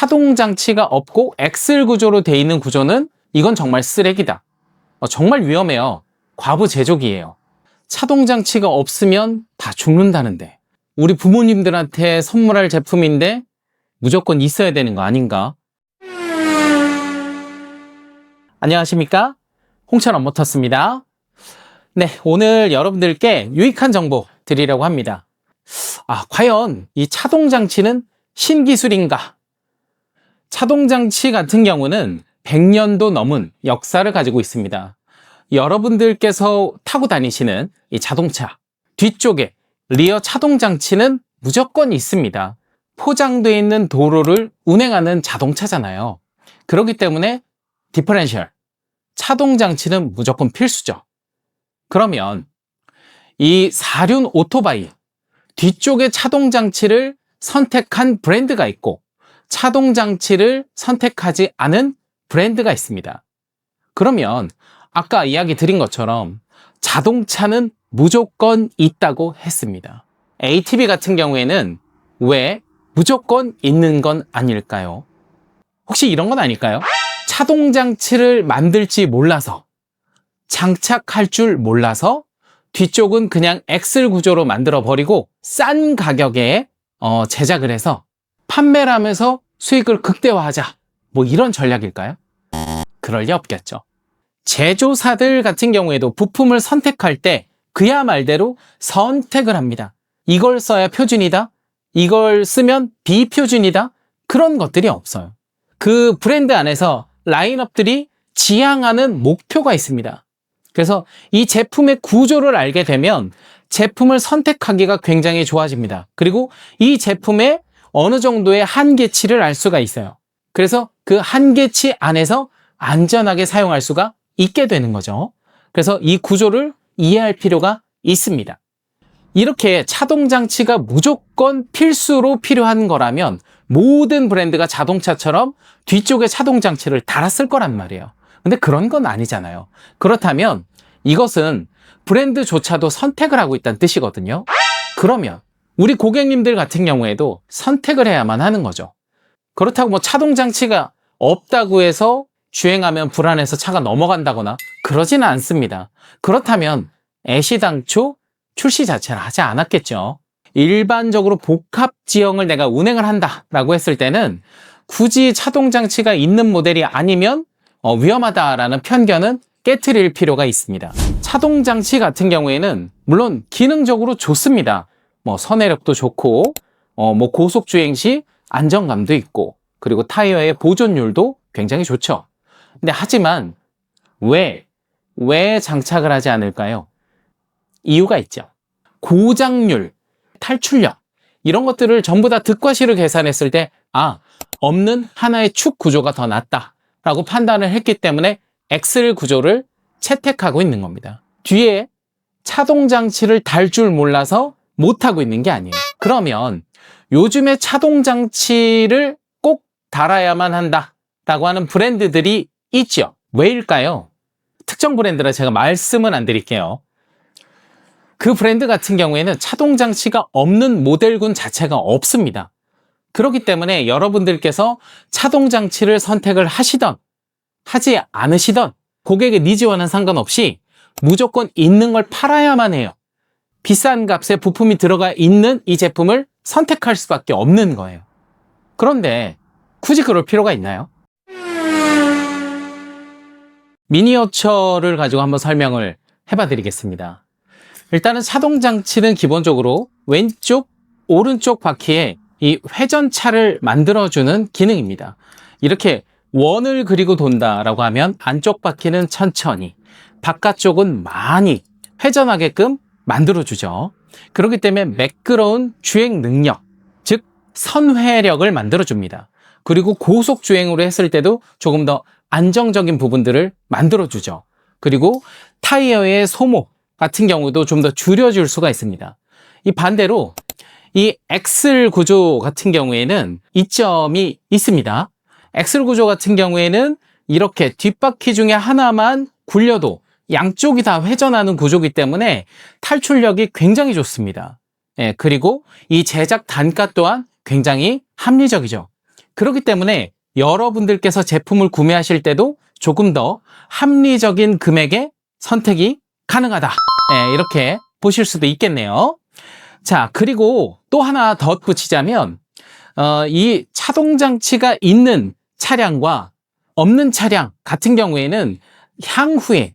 차동 장치가 없고 엑셀 구조로 돼 있는 구조는 이건 정말 쓰레기다. 정말 위험해요. 과부 제조기예요. 차동 장치가 없으면 다 죽는다는데, 우리 부모님들한테 선물할 제품인데 무조건 있어야 되는 거 아닌가? 안녕하십니까? 홍찬원 모터스입니다. 네, 오늘 여러분들께 유익한 정보 드리려고 합니다. 과연 이 차동 장치는 신기술인가? 차동 장치 같은 경우는 100년도 넘은 역사를 가지고 있습니다. 여러분들께서 타고 다니시는 이 자동차 뒤쪽에 리어 차동 장치는 무조건 있습니다. 포장되어 있는 도로를 운행하는 자동차잖아요. 그렇기 때문에 디퍼런셜, 차동 장치는 무조건 필수죠. 그러면 이 사륜 오토바이 뒤쪽에 차동 장치를 선택한 브랜드가 있고 차동 장치를 선택하지 않은 브랜드가 있습니다. 그러면 아까 이야기 드린 것처럼 자동차는 무조건 있다고 했습니다. ATV 같은 경우에는 왜 무조건 있는 건 아닐까요? 혹시 이런 건 아닐까요? 차동 장치를 만들지 몰라서, 장착할 줄 몰라서 뒤쪽은 그냥 엑셀 구조로 만들어 버리고 싼 가격에 제작을 해서 판매를 하면서 수익을 극대화하자, 뭐 이런 전략일까요? 그럴 리 없겠죠. 제조사들 같은 경우에도 부품을 선택할 때 그야 말대로 선택을 합니다. 이걸 써야 표준이다, 이걸 쓰면 비표준이다, 그런 것들이 없어요. 그 브랜드 안에서 라인업들이 지향하는 목표가 있습니다. 그래서 이 제품의 구조를 알게 되면 제품을 선택하기가 굉장히 좋아집니다. 그리고 이 제품의 어느 정도의 한계치를 알 수가 있어요. 그래서 그 한계치 안에서 안전하게 사용할 수가 있게 되는 거죠. 그래서 이 구조를 이해할 필요가 있습니다. 이렇게 차동 장치가 무조건 필수로 필요한 거라면 모든 브랜드가 자동차처럼 뒤쪽에 차동 장치를 달았을 거란 말이에요. 근데 그런 건 아니잖아요. 그렇다면 이것은 브랜드조차도 선택을 하고 있다는 뜻이거든요. 그러면 우리 고객님들 같은 경우에도 선택을 해야만 하는 거죠. 그렇다고 뭐 차동 장치가 없다고 해서 주행하면 불안해서 차가 넘어간다거나 그러지는 않습니다. 그렇다면 애시당초 출시 자체를 하지 않았겠죠. 일반적으로 복합 지형을 내가 운행을 한다라고 했을 때는 굳이 차동 장치가 있는 모델이 아니면 위험하다라는 편견은 깨트릴 필요가 있습니다. 차동 장치 같은 경우에는 물론 기능적으로 좋습니다. 뭐 선회력도 좋고 뭐 고속 주행 시 안정감도 있고, 그리고 타이어의 보존율도 굉장히 좋죠. 근데 하지만 왜 장착을 하지 않을까요? 이유가 있죠. 고장률, 탈출력, 이런 것들을 전부 다 득과실을 계산했을 때 없는 하나의 축 구조가 더 낫다라고 판단을 했기 때문에 엑셀 구조를 채택하고 있는 겁니다. 뒤에 차동 장치를 달 줄 몰라서 못하고 있는 게 아니에요. 그러면 요즘에 차동 장치를 꼭 달아야만 한다라고 하는 브랜드들이 있죠. 왜일까요? 특정 브랜드라 제가 말씀은 안 드릴게요. 그 브랜드 같은 경우에는 차동 장치가 없는 모델군 자체가 없습니다. 그렇기 때문에 여러분들께서 차동 장치를 선택을 하시던 하지 않으시던 고객의 니즈와는 상관없이 무조건 있는 걸 팔아야만 해요. 비싼 값에 부품이 들어가 있는 이 제품을 선택할 수밖에 없는 거예요. 그런데 굳이 그럴 필요가 있나요? 미니어처를 가지고 한번 설명을 해봐 드리겠습니다. 일단은 차동 장치는 기본적으로 왼쪽, 오른쪽 바퀴에 이 회전차를 만들어주는 기능입니다. 이렇게 원을 그리고 돈다라고 하면 안쪽 바퀴는 천천히, 바깥쪽은 많이 회전하게끔 만들어주죠. 그렇기 때문에 매끄러운 주행 능력, 즉 선회력을 만들어줍니다. 그리고 고속 주행으로 했을 때도 조금 더 안정적인 부분들을 만들어주죠. 그리고 타이어의 소모 같은 경우도 좀 더 줄여줄 수가 있습니다. 이 반대로 이 엑셀 구조 같은 경우에는 이점이 있습니다. 엑셀 구조 같은 경우에는 이렇게 뒷바퀴 중에 하나만 굴려도 양쪽이 다 회전하는 구조이기 때문에 탈출력이 굉장히 좋습니다. 그리고 이 제작 단가 또한 굉장히 합리적이죠. 그렇기 때문에 여러분들께서 제품을 구매하실 때도 조금 더 합리적인 금액의 선택이 가능하다. 네, 이렇게 보실 수도 있겠네요. 자, 그리고 또 하나 덧붙이자면 이 차동장치가 있는 차량과 없는 차량 같은 경우에는 향후에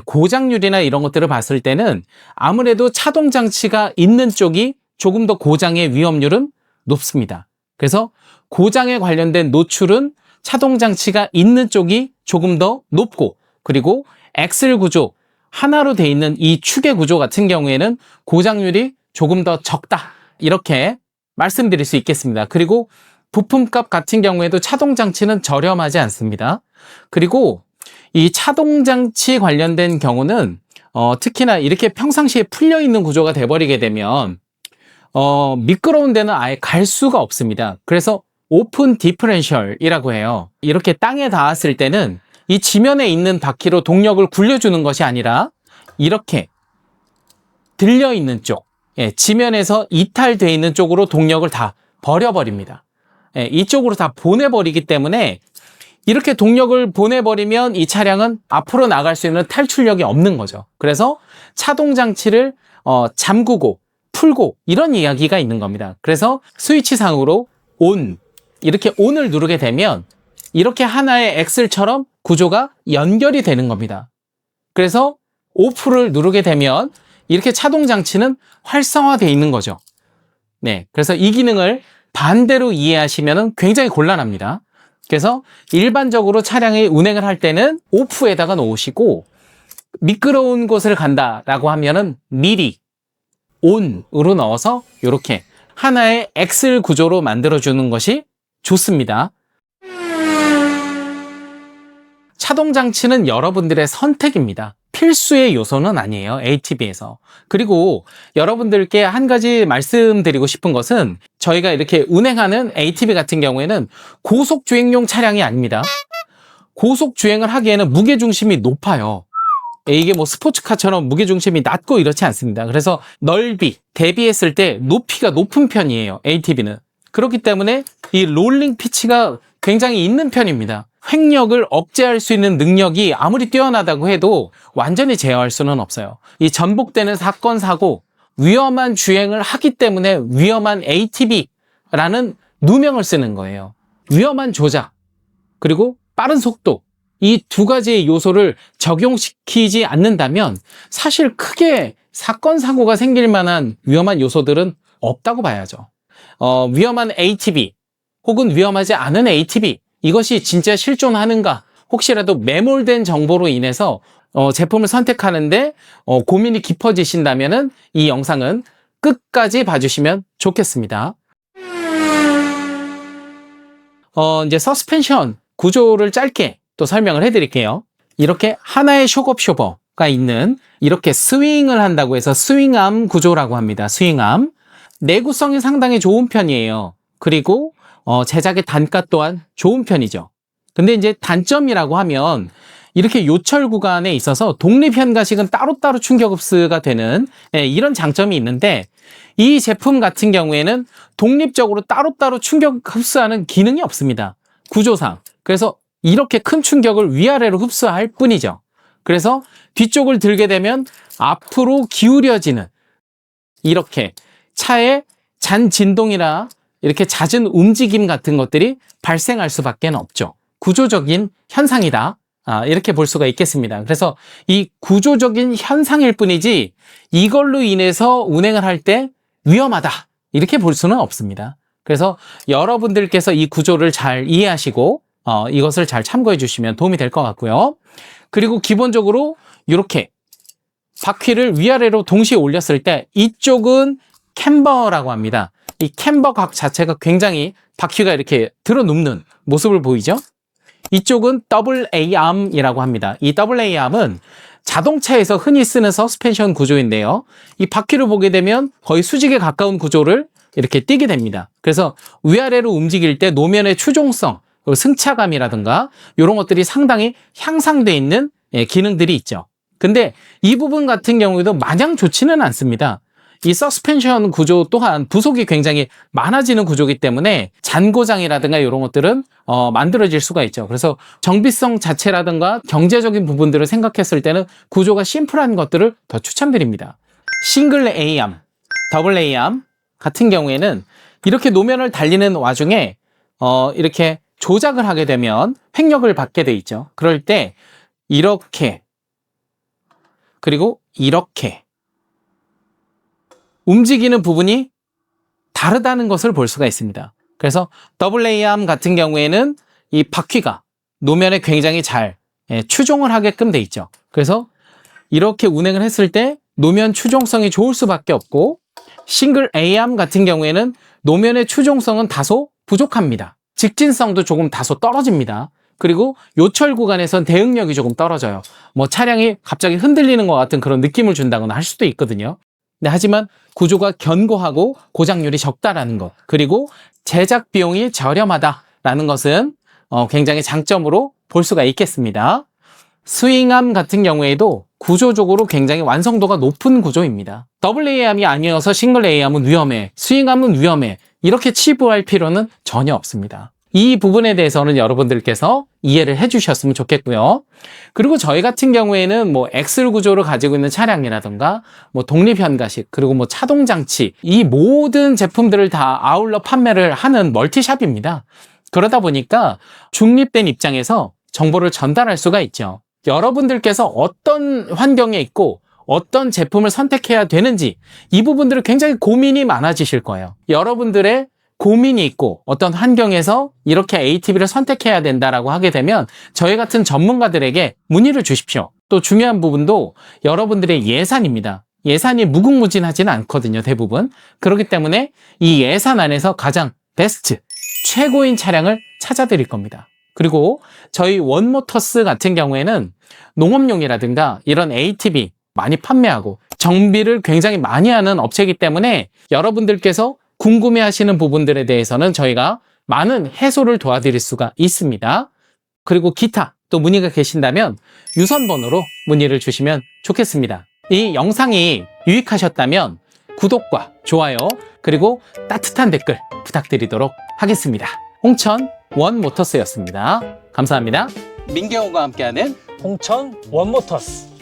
고장률이나 이런 것들을 봤을 때는 아무래도 차동장치가 있는 쪽이 조금 더 고장의 위험률은 높습니다. 그래서 고장에 관련된 노출은 차동장치가 있는 쪽이 조금 더 높고, 그리고 엑셀 구조 하나로 돼 있는 이 축의 구조 같은 경우에는 고장률이 조금 더 적다, 이렇게 말씀드릴 수 있겠습니다. 그리고 부품값 같은 경우에도 차동장치는 저렴하지 않습니다. 그리고 이 차동장치 관련된 경우는 특히나 이렇게 평상시에 풀려 있는 구조가 돼버리게 되면 미끄러운 데는 아예 갈 수가 없습니다. 그래서 오픈 디퍼런셜이라고 해요. 이렇게 땅에 닿았을 때는 이 지면에 있는 바퀴로 동력을 굴려주는 것이 아니라 이렇게 들려있는 쪽, 지면에서 이탈되어 있는 쪽으로 동력을 다 버려버립니다. 이쪽으로 다 보내버리기 때문에 이렇게 동력을 보내버리면 이 차량은 앞으로 나갈 수 있는 탈출력이 없는 거죠. 그래서 차동장치를 잠그고 풀고 이런 이야기가 있는 겁니다. 그래서 스위치상으로 온, 이렇게 온을 누르게 되면 이렇게 하나의 엑셀처럼 구조가 연결이 되는 겁니다. 그래서 오프를 누르게 되면 이렇게 차동장치는 활성화되어 있는 거죠. 네, 그래서 이 기능을 반대로 이해하시면 굉장히 곤란합니다. 그래서 일반적으로 차량의 운행을 할 때는 오프에다가 놓으시고, 미끄러운 곳을 간다라고 하면은 미리 온으로 넣어서 이렇게 하나의 엑셀 구조로 만들어주는 것이 좋습니다. 차동장치는 여러분들의 선택입니다. 필수의 요소는 아니에요, ATV에서. 그리고 여러분들께 한 가지 말씀드리고 싶은 것은, 저희가 이렇게 운행하는 ATV 같은 경우에는 고속주행용 차량이 아닙니다. 고속주행을 하기에는 무게중심이 높아요. 이게 뭐 스포츠카처럼 무게중심이 낮고 이렇지 않습니다. 그래서 넓이, 대비했을 때 높이가 높은 편이에요, ATV는. 그렇기 때문에 이 롤링 피치가 굉장히 있는 편입니다. 횡력을 억제할 수 있는 능력이 아무리 뛰어나다고 해도 완전히 제어할 수는 없어요. 이 전복되는 사건, 사고, 위험한 주행을 하기 때문에 위험한 ATV라는 누명을 쓰는 거예요. 위험한 조작, 그리고 빠른 속도, 이 두 가지의 요소를 적용시키지 않는다면 사실 크게 사건, 사고가 생길 만한 위험한 요소들은 없다고 봐야죠. 위험한 ATV 혹은 위험하지 않은 ATV, 이것이 진짜 실존하는가, 혹시라도 매몰된 정보로 인해서 제품을 선택하는데 고민이 깊어지신다면은 이 영상은 끝까지 봐주시면 좋겠습니다. 이제 서스펜션 구조를 짧게 또 설명을 해드릴게요. 이렇게 하나의 쇼겁쇼버가 있는, 이렇게 스윙을 한다고 해서 스윙암 구조라고 합니다. 스윙암. 내구성이 상당히 좋은 편이에요. 그리고 제작의 단가 또한 좋은 편이죠. 근데 이제 단점이라고 하면 이렇게 요철 구간에 있어서 독립 현가식은 따로따로 충격 흡수가 되는 이런 장점이 있는데, 이 제품 같은 경우에는 독립적으로 따로따로 충격 흡수하는 기능이 없습니다, 구조상. 그래서 이렇게 큰 충격을 위아래로 흡수할 뿐이죠. 그래서 뒤쪽을 들게 되면 앞으로 기울여지는, 이렇게 차의 잔 진동이나 이렇게 잦은 움직임 같은 것들이 발생할 수밖에 없죠. 구조적인 현상이다, 이렇게 볼 수가 있겠습니다. 그래서 이 구조적인 현상일 뿐이지 이걸로 인해서 운행을 할 때 위험하다, 이렇게 볼 수는 없습니다. 그래서 여러분들께서 이 구조를 잘 이해하시고 이것을 잘 참고해 주시면 도움이 될 것 같고요. 그리고 기본적으로 이렇게 바퀴를 위아래로 동시에 올렸을 때 이쪽은 캠버라고 합니다. 이 캠버 각 자체가 굉장히 바퀴가 이렇게 들어눕는 모습을 보이죠? 이쪽은 AA암이라고 합니다. 이 AA암은 자동차에서 흔히 쓰는 서스펜션 구조인데요. 이 바퀴를 보게 되면 거의 수직에 가까운 구조를 이렇게 띄게 됩니다. 그래서 위아래로 움직일 때 노면의 추종성, 승차감이라든가 이런 것들이 상당히 향상되어 있는 기능들이 있죠. 근데 이 부분 같은 경우에도 마냥 좋지는 않습니다. 이 서스펜션 구조 또한 부속이 굉장히 많아지는 구조이기 때문에 잔고장이라든가 이런 것들은 만들어질 수가 있죠. 그래서 정비성 자체라든가 경제적인 부분들을 생각했을 때는 구조가 심플한 것들을 더 추천드립니다. 싱글 A암, 더블 A암 같은 경우에는 이렇게 노면을 달리는 와중에 이렇게 조작을 하게 되면 횡력을 받게 돼 있죠. 그럴 때 이렇게 그리고 이렇게 움직이는 부분이 다르다는 것을 볼 수가 있습니다. 그래서 더블 A암 같은 경우에는 이 바퀴가 노면에 굉장히 잘 추종을 하게끔 돼 있죠. 그래서 이렇게 운행을 했을 때 노면 추종성이 좋을 수밖에 없고, 싱글 A암 같은 경우에는 노면의 추종성은 다소 부족합니다. 직진성도 조금 다소 떨어집니다. 그리고 요철 구간에선 대응력이 조금 떨어져요. 뭐 차량이 갑자기 흔들리는 것 같은 그런 느낌을 준다거나 할 수도 있거든요. 네, 하지만 구조가 견고하고 고장률이 적다라는 것, 그리고 제작 비용이 저렴하다라는 것은 굉장히 장점으로 볼 수가 있겠습니다. 스윙암 같은 경우에도 구조적으로 굉장히 완성도가 높은 구조입니다. 더블 A암이 아니어서 싱글 A암은 위험해, 스윙암은 위험해, 이렇게 치부할 필요는 전혀 없습니다. 이 부분에 대해서는 여러분들께서 이해를 해주셨으면 좋겠고요. 그리고 저희 같은 경우에는 뭐 엑셀 구조를 가지고 있는 차량이라든가 뭐 독립현가식, 그리고 뭐 차동장치, 이 모든 제품들을 다 아울러 판매를 하는 멀티샵입니다. 그러다 보니까 중립된 입장에서 정보를 전달할 수가 있죠. 여러분들께서 어떤 환경에 있고 어떤 제품을 선택해야 되는지, 이 부분들은 굉장히 고민이 많아지실 거예요. 여러분들의 고민이 있고 어떤 환경에서 이렇게 ATV를 선택해야 된다라고 하게 되면 저희 같은 전문가들에게 문의를 주십시오. 또 중요한 부분도 여러분들의 예산입니다. 예산이 무궁무진하지는 않거든요, 대부분. 그렇기 때문에 이 예산 안에서 가장 베스트, 최고인 차량을 찾아드릴 겁니다. 그리고 저희 원모터스 같은 경우에는 농업용이라든가 이런 ATV 많이 판매하고 정비를 굉장히 많이 하는 업체이기 때문에 여러분들께서 궁금해하시는 부분들에 대해서는 저희가 많은 해소를 도와드릴 수가 있습니다. 그리고 기타 또 문의가 계신다면 유선번호로 문의를 주시면 좋겠습니다. 이 영상이 유익하셨다면 구독과 좋아요, 그리고 따뜻한 댓글 부탁드리도록 하겠습니다. 홍천 원모터스였습니다. 감사합니다. 민경호가 함께하는 홍천 원모터스.